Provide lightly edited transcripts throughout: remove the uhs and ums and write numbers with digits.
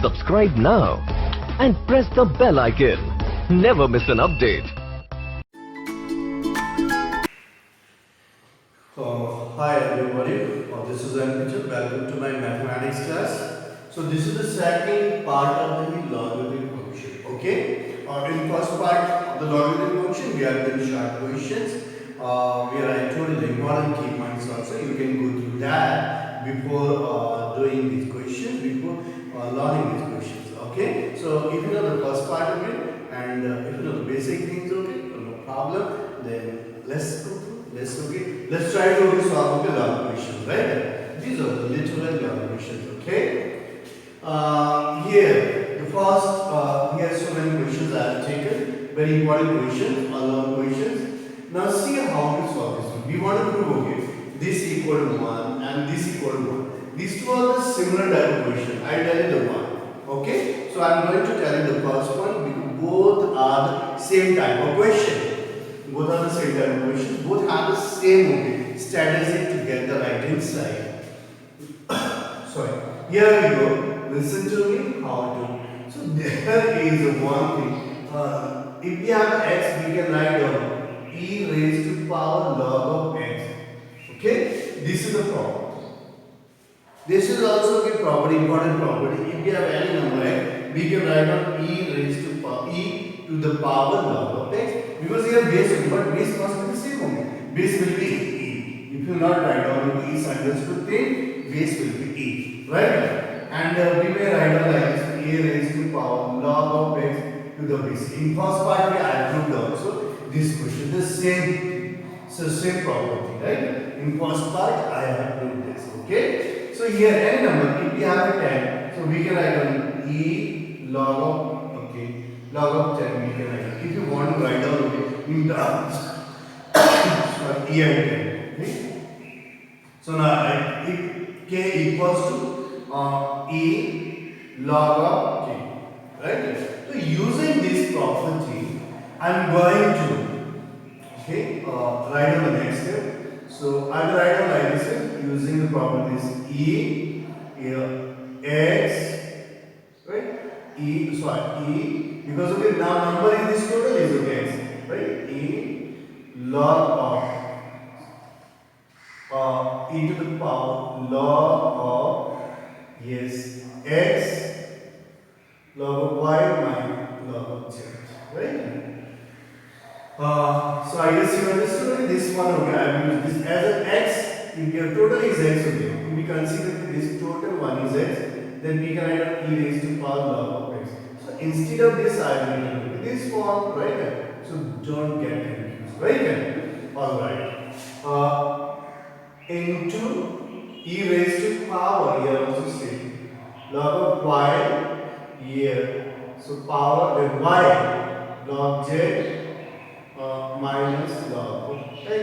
Subscribe now and press the bell icon. Never miss an update. Hi everybody, this is Anpitcher. Welcome to my mathematics class. So this is the second part of the logarithm function. Okay. In first part of the logarithm function, we have done short questions. Where I told you the important key points also. You can go through that before doing these questions, before learning these questions. Okay. So if you know the first part of it and if you know the basic things, okay, no problem. Then let's go through. Let's try to solve the log questions, right? These are the literal log questions, okay? Here, the first, here are so many questions I have taken. Very important questions, log questions. Now see how to solve this one. We want to prove, okay, this equal to 1 and this equal to 1. These two are the similar type of question. I tell you the one, okay? So I am going to tell you the first one because both are the same type of question. Both are the same type of questions. Both have the same statistic to get the right hand side. Sorry. Here we go. Listen to me. How to. So there is one thing. If we have x, we can write down e raised to power log of x. Okay. This is the problem. This is also a property, important property. If we have any number x, we can write down e raised to power the power log of x. Because here base, but base must be the same only. Base will be e. If you not write down e is understood thing, base will be e. Right? And we may write down like this, a raised to power log of x to the base. In first part we have proved also this question, the same, so same property, right? In first part I have proved this. Okay? So here any number, if we have a 10, so we can write down e log of, okay, log of 10 we can write down. If you want to write down in terms e and 10, okay? So now if k equals to e log of k, right? So using this property, I am going to, okay, write down the next step. So I will write down like this using the properties e x, right? E because okay now number in this total is okay x, right? E log of e to the power log of yes x log of y minus log of z, right? So I guess you understood this one. Okay, I will use this as an x. If your total is x, okay, if we consider this total one is x, then we can write e raised to power log of x. So instead of this, I will write this form, right? So don't get confused, right? All right. Into e raised to power here also same log of y here. So power then y log z minus log of x.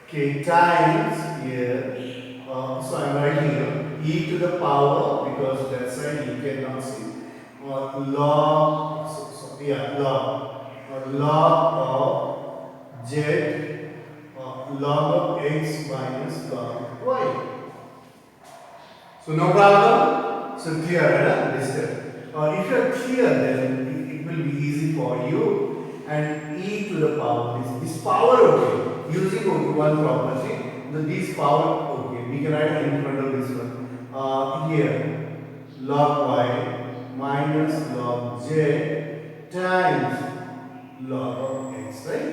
Okay, times here. So I'm writing here e to the power because that side you cannot see. Log of z log of x minus log of y. So no problem. So clear, right? This step. If you are clear, then it will be easy for you. And e to the power this power, okay, using one property, this power, okay, we can write in front of this one here log y minus log z times log of x, right?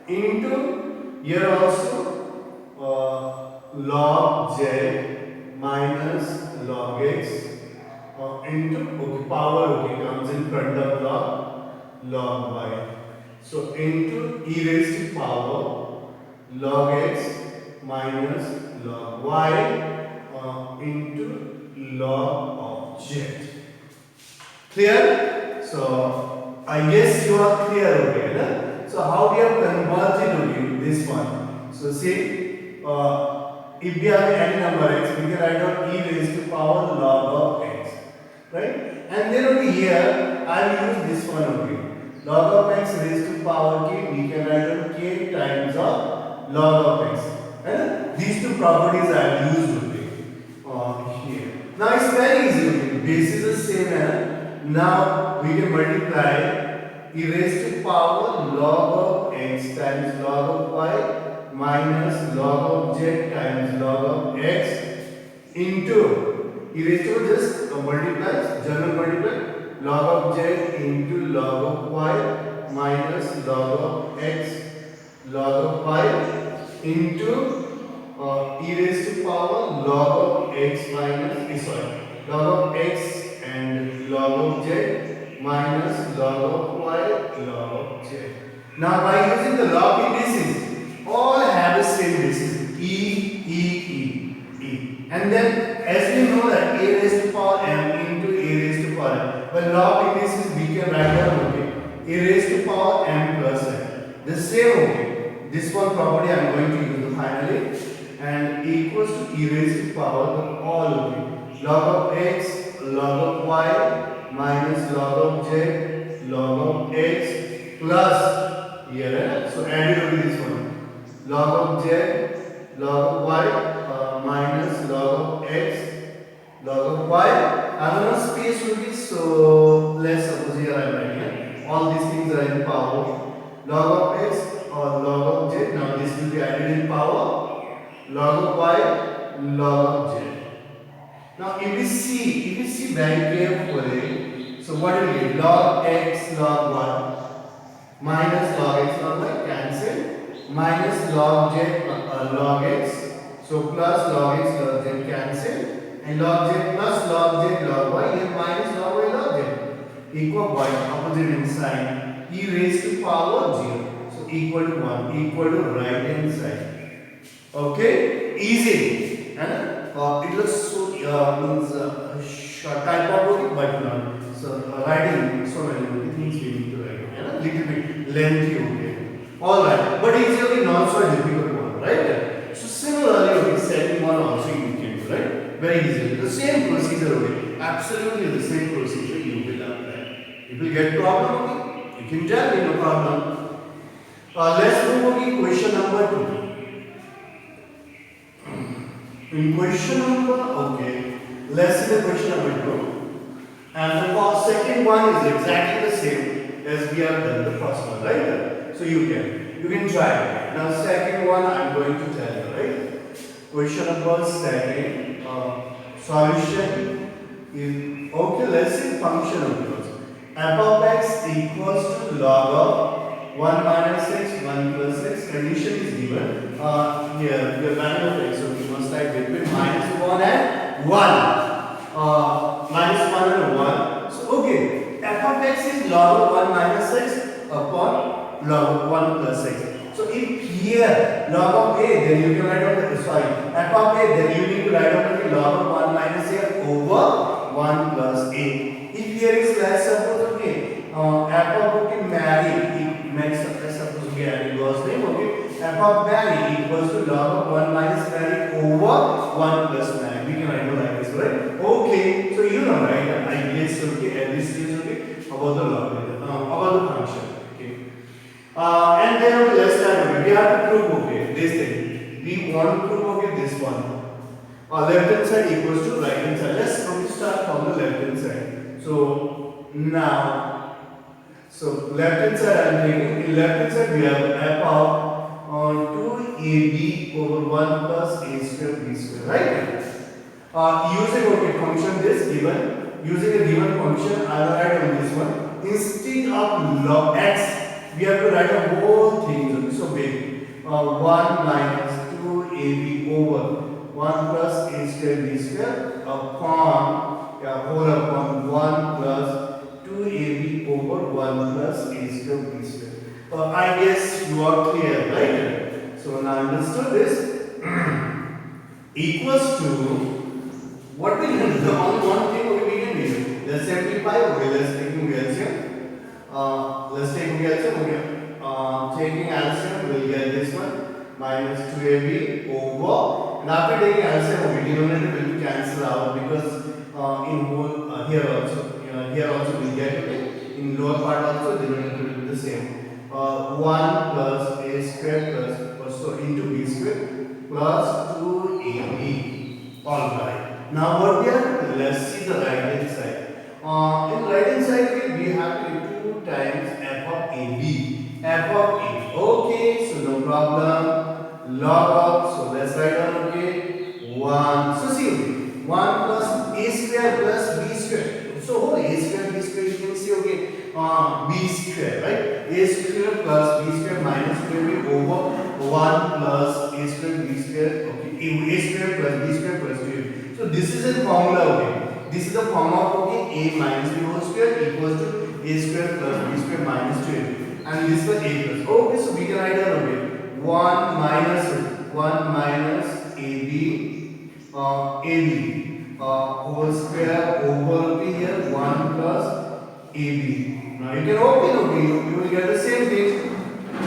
Into here also log z minus log x into okay, power, okay, comes in front of log y. So into e raised to power log x minus log y into log of z. Clear? So I guess you are clear, okay? Right? So how we have converted, okay, this one. So see, if we have any number x, we can write down e raised to power log of x, right? And then over here I will use this one, okay. Log of x raised to power k, we can write down k times of log of x. And these two properties I have used, okay, here. Now it's very easy, okay. Base is the Now we can multiply e raised to power log of x times log of y minus log of z times log of x into e raised to just multiplies general multiply log of z into log of y minus log of x log of y into e raised to power log of x minus log of x and log of z minus log of y log of z. Now by using the log indices, all have the same basis e, and then as we know that a raised to power m into a raised to power m, by log indices we can write down a raised to power m plus n. The same this one property I am going to use finally, and equals to e raised to power all log of x log of y minus log of z log of x plus here so add it over this one log of z log of y minus log of x log of y. Another space will be so let's suppose here I am writing all these things are in power log of x or log of z. Now this will be added in power log of y log of z. Now if we see very carefully, so what will be log x log 1 minus log x log y cancel minus log z log x, so plus log x log z cancel and log z plus log z log y and minus log y log z equal y opposite hand sign e raised to power 0, so equal to 1 equal to right hand side. Okay, easy and it looks so means short type of book but not so writing so many things we need to write and a little bit lengthy okay. All right, but it's really not so difficult one, right? So similarly okay, second one also you can do, right? Very easy, the same procedure okay, absolutely the same procedure you will apply. If you get problem okay, you can tell me no problem. Let's move okay, question number 2. In question number, okay, let's see the question number 2. And the second one is exactly the same as we have done the first one, right? So you can try it. Now second one I am going to tell you, right? Question number second, solution is, okay, let's say function of yours. F of x equals to log of 1 minus x, 1 plus x, condition is given. Here, the value of x, so we must write between minus 1 and 1. Minus 1 and 1. So, okay, f of x is log of 1 minus x upon log of 1 plus x. So, if here log of a, then you can write down the, sorry, f of a, then you need to write down the log of 1 minus a over 1 plus a. If here is less, suppose, okay, f of okay, Mary, it makes suppose we add God's name, okay. F of Mary equals to log of 1 minus Mary over 1 plus Mary. We can write it like this, right? Okay, so you know, right? I guess, okay, at this stage, okay, about the logarithm, about the function, okay. And then, okay, let's start, okay. We have to prove, okay, this thing. We want to prove, okay, this one. Left hand side equals to right hand side. Let's start from the left hand side. So, now, so left hand side I am taking, in left hand side we have f of 2ab over 1 plus a square b square, right? Using okay function this given, using a given function I will write on this one. Instead of log x, we have to write a whole thing. So big 1 minus 2ab over 1 plus a square b square upon whole upon 1 plus 2ab over 1 plus a square b square. I guess you are clear, right? So now understood this equals to what we can do. The only one thing we can do. Let's simplify. Okay, let's take LCM. Let's take LCM. Okay, taking LCM, we'll get this one minus 2ab over. And after taking LCM, okay, denominator will be cancelled out because in whole here also we get okay. In lower part also denominator will be the same. 1 plus a square plus so into b square plus 2ab. Alright. Now what we are, let's see the right hand side. In right hand square. So what a square, b square, you can see, okay, b square, right? A square plus b square minus square be over 1 plus a square b square, okay, a square plus b square plus 2ab. So this is a formula, okay. This is the form of, okay, a minus b whole square equals to a square plus b square minus 2ab. And this was a plus. Okay, so we can write down, okay, 1 minus AB whole square over here 1 plus AB. Now you can open, okay, you will get the same thing.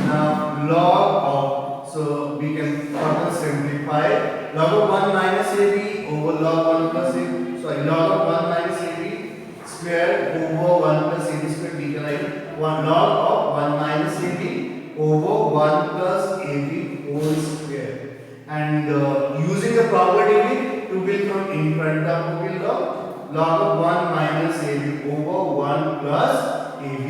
Now log of, so we can further simplify log of 1 minus AB over log 1 plus AB. So log of 1 minus AB square over 1 plus AB square, we can write 1 log of 1 minus AB over 1 plus AB whole square. And using the property to will come in front of will log of 1 minus AB over 1 plus AB.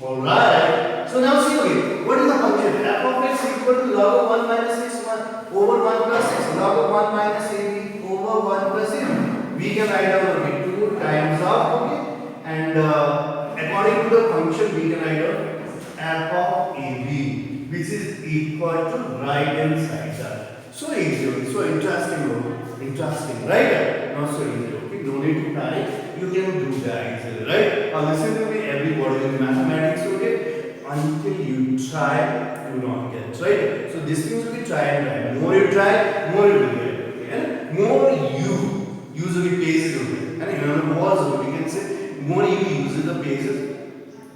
Alright. So now see, okay, what is the function? F of x equal to log of 1 minus x 1 over 1 plus x, log of 1 minus AB over 1 plus AB. We can write down, okay, 2 times of, okay, and according to the function we can write down f of AB, which is equal to right hand side. So easy, so interesting, right? Not so easy, okay? No need to panic. You can do that easily, right? Now listen to me, everybody in mathematics, okay? Until you try, you will not get, right? So this things will be try and try. The more you try, more you will get, okay? And more you usually paces, okay? And in other words, we can say more you use the paces,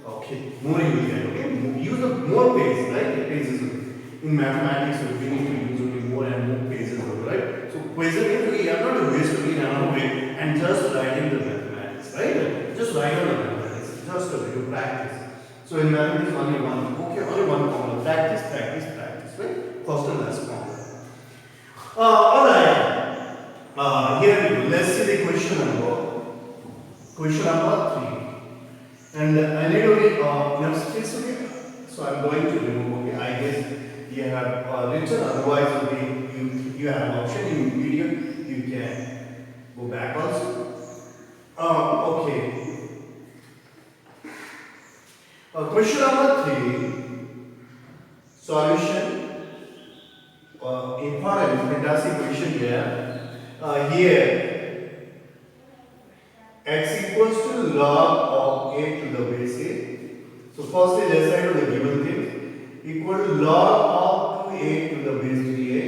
okay? More you will get, okay? Use the more paces, right? The paces, okay? In mathematics, we need to use only more and more pages, right? So pages means you are not waste only in another way and just writing the mathematics, right? Just write on the mathematics, just a way to practice. So in mathematics, only one, okay, only one formula. Practice, right? First and last formula. Alright. Here we go. Let's see the question number 3. And I need only enough space, okay? So I'm going to remove, okay? I guess you have written, otherwise you have option in video, you can go back also. Okay. Question number 3, solution. Important, fantastic question here. Here, x equals to log of a to the base a. So firstly, let's write the given thing, equal to log of 2a to the base 3a,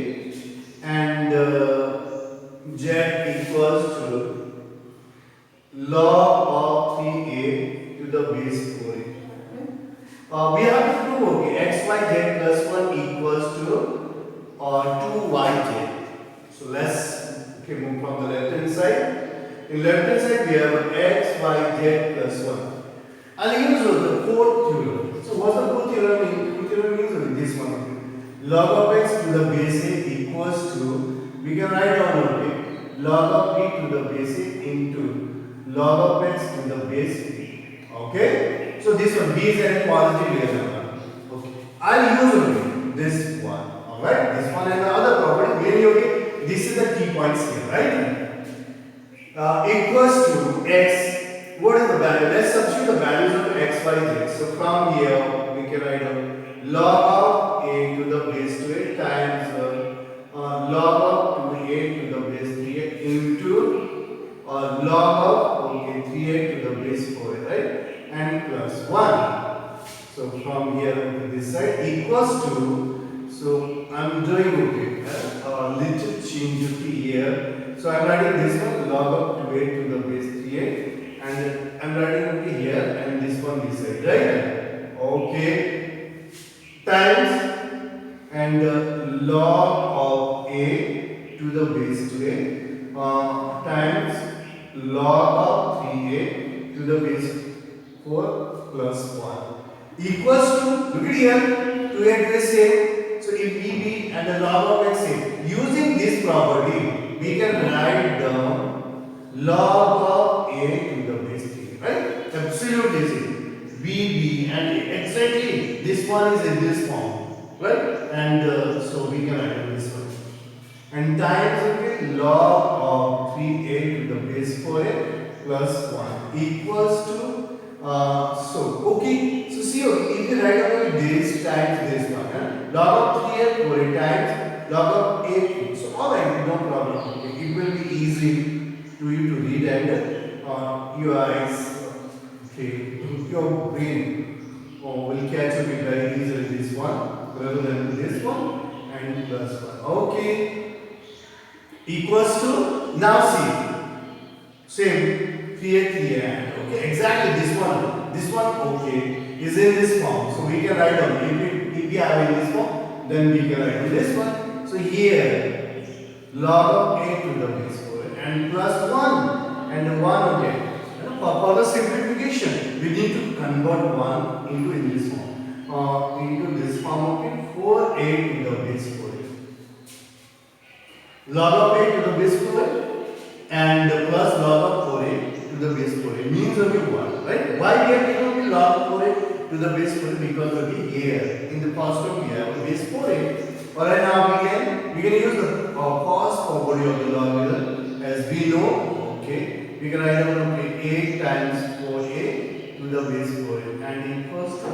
and z equals to log of 3a to the base 4a. We have to prove, okay, x, y, z plus 1 equals to 2yz. So let's move from the left hand side. In left hand side we have x, y, z plus 1. I'll use the fourth theorem. So what's the fourth theorem mean? Fourth theorem means this one. Log of x to the base a equals to, we can write down, okay, log of b to the base a into log of x to the base b. Okay? So this one, b is a positive real number. Okay. I'll use only this one. Alright? This one and the other property. Really, okay? This is the key points here, right? Equals to x. What is the value? Let's substitute the values of x, y, z. So from here, we can write down log of a to the base 2a times log of 2a to the base 3a into log of 3a to the base 4a, right? And plus 1. So from here to this side equals to, so I'm doing okay, a little change here. So I'm writing this one log of 2a to the base 3a, and I'm writing okay here and this one this side, right? Okay. Times and log of a to the base 2a times log of 3a to the base 4 plus 1 equals to, look at here, 2a to the same. So if b and the log of x same, using this property we can write down log of a to the base 3, right? Absolutely same. b and a, exactly this one is in this form, right? And so we can write down this one. And times, okay, log of 3a to the base 4a plus 1 equals to okay. So see, if you write about this times this one, log of 3 and 4 times log of 8. So alright, no problem. Okay. It will be easy to you to read and your eyes, okay, your brain will catch up it very easily this one rather than this one and plus 1. Okay, equals to, now see, same 3a 3a, okay, exactly this one okay is in this form, so we can write down if we have in this form, then we can write on this one. So here log of 8 to the base 4 and plus 1 and 1 again. For the simplification, we need to convert 1 into in this form, into this form, okay, 4a to the base 4. Log of 8 to the base 4 and plus log of 4a to the base 4a means only 1, right? Why we are taking only log of 4a to the base 4a? Because only here in the first term we have a base 4a. Alright, now we can use the cos property of the logarithm as we know, okay? We can write down 8 times 4a to the base 4a and equals to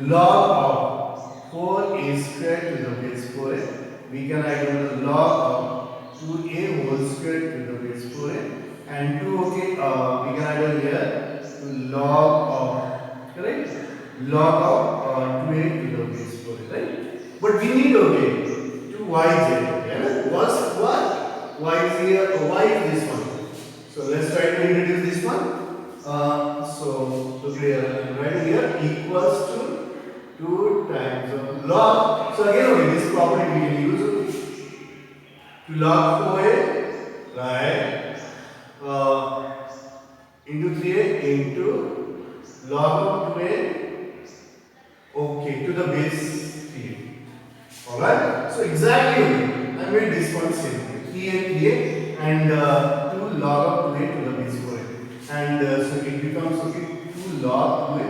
log of 4a squared to the base 4a. We can write down the log of 2a whole square to the base 4a and 2, okay, we can write down here log of, correct, log of 2a to the base 4a, right? But we need, okay, 2yz, okay? What's what? Y is here, y is this one. So let's try to introduce this one. So look here, right here equals to 2 times of log. So again, okay, this property we can use to log 4a, right? Into 3a into log of 2a, okay, to the base 3a. Alright? So exactly, I made this one same 3a and 2 log of 2a to the base 4a. And so it becomes, okay, 2 log 2a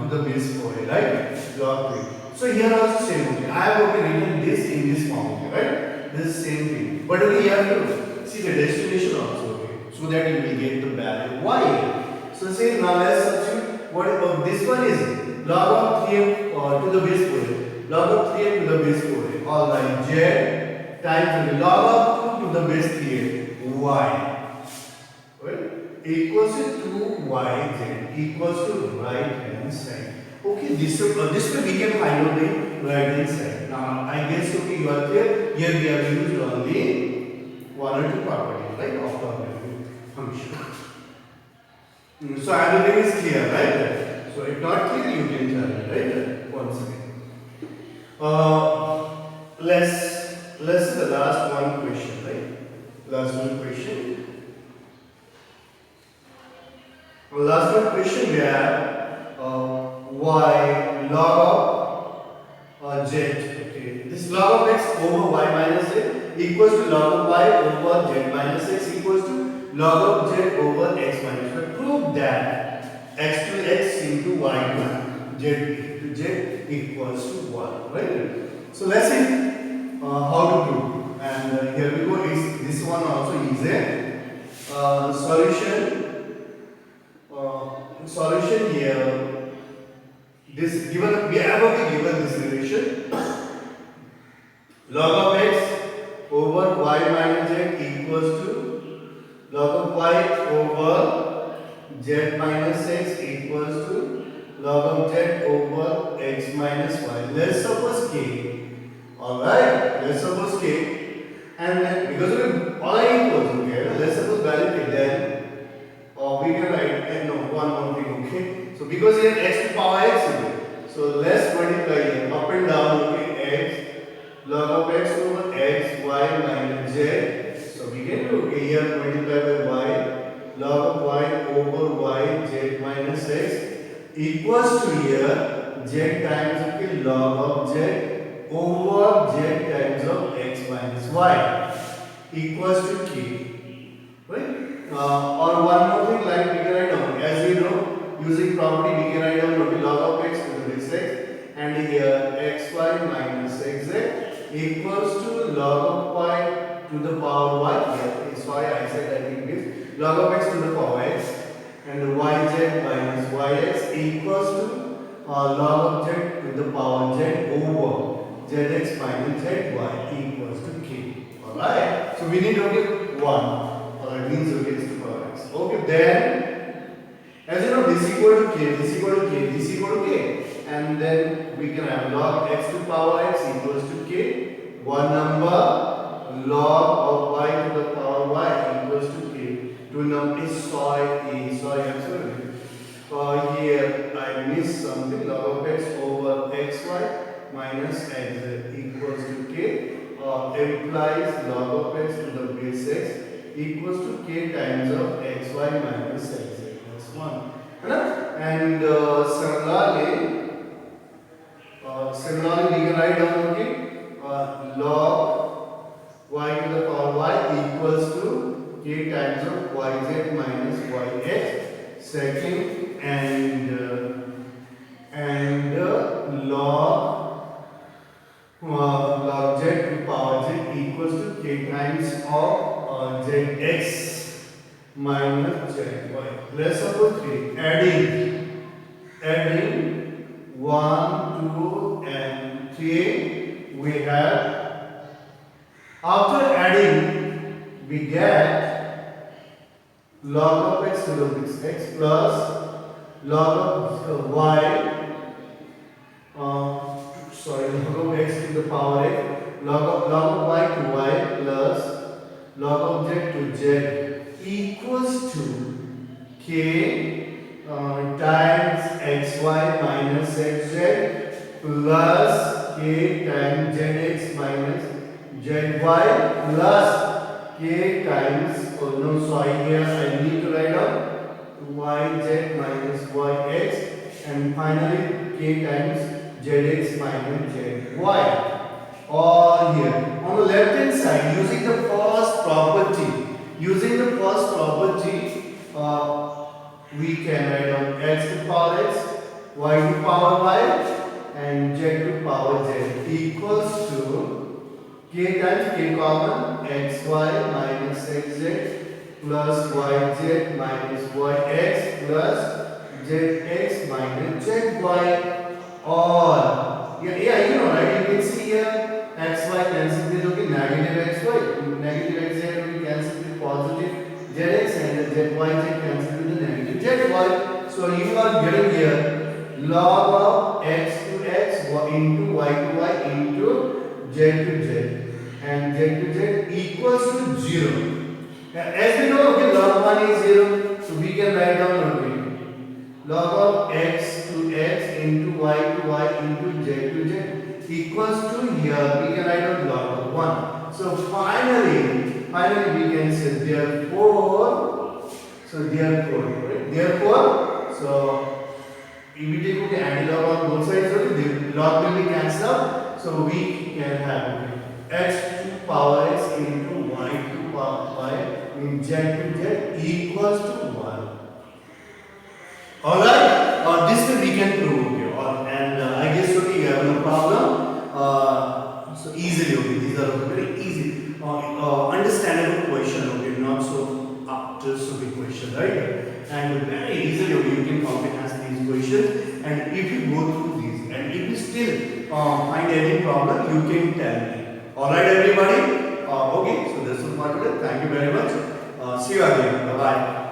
to the base 4a, right? Log 2a. So here also same, okay. I have, okay, written this in this form, okay, right? This same thing. But okay, you have to see the destination also, okay, so that you will get the value y. So say now let's substitute what this one is log of 3a to the base 4a. Log of 3a to the base 4a. Alright, z times log of 2 to the base 3a, y. Right? Equals to 2yz equals to right hand side. Okay, this way we can find out the right hand side. Now I guess, okay, you are clear. Here we have used only one or two properties, right, of the function. So everything is clear, right? So if not clear, you can tell me, right? Once again. Let's see the last one question, right? Last one question. Last one question we have y log of z. Okay, this log of x over y minus z equals to log of y over z minus x equals to log of z over x minus y. Prove that x to x into y to z equals to 1, right? So let's see how to prove. And here we go. Is this one also easy? Solution here. This given, we have already given this relation. Log of x over y minus z equals to log of y over z minus x equals to log of z over x minus y. Let's suppose k. Alright, let's suppose k. And then because of all I equals, okay, let's suppose value k, then we can write, no, one more thing, okay. So because here x to power x, okay, so let's multiply here up and down, okay, x log of x over x y minus z. So we can do, okay, here multiply by y log of y over y z minus x equals to here z times, okay, log of z over z times of x minus y equals to k, right? Or one more thing, like we can write down, as we know, using property we can write down, okay, log of x to the base x and here xy minus xz equals to log of y to the power y. Here, sorry, I said I think this log of x to the power x zx minus zy equals to k. Alright, so we need okay 1. Alright, means okay is to power x. Okay, then as you know, this equal to k, this equal to k, this equal to k, and then we can have log x to power x equals to k. One number log of y to the power y equals to k. Two number is sorry, absolutely. Here I missed something. Log of x over xy minus xz equals to k. Implies log of x to the base x equals to k times of xy minus xz. That's one. And similarly we can write down okay, log y to the power y equals to k times of yz minus yx. Second, and log z to power z equals to k times of zx minus zy. Let's suppose 3. Adding 1, 2 and 3 we have. After adding we get log of x to the base x plus log of y log of x to the power x log of y to y plus log of z to z equals to k times xy minus xz plus k times zx minus zy plus k times here I need to write down yz minus yx and finally k times zx minus zy. Or here on the left hand side using the first property we can write down x to power x, y to power y and z to power z equals to k times k common xy minus xz plus yz minus yx plus zx minus zy. Or yeah, you know, right? You can see here xy cancel with okay negative xy, negative xz will be cancelled with positive zx and zyz cancel with the negative zy. So you are getting here log of x to x into y to y into z to z and z to z equals to 0. As we know, okay, log 1 is 0, so we can write down okay, log of x to x into y to y into z to z equals to here we can write down log of 1. So finally we can say therefore, so if we take okay, anti-log on both sides, okay, the log will be cancelled out, so we can have okay, x to power x into y to power y in z to z equals to 1. Alright, this way we can prove okay, and I guess okay, you have no problem. So easily okay, these are very easy, understandable question okay, not so up to stupid question, right? And very easily okay, you can comprehend these questions, and if you go through these and if you still find any problem, you can tell me. Alright everybody, okay, so this was for today. Thank you very much. See you again. Bye bye.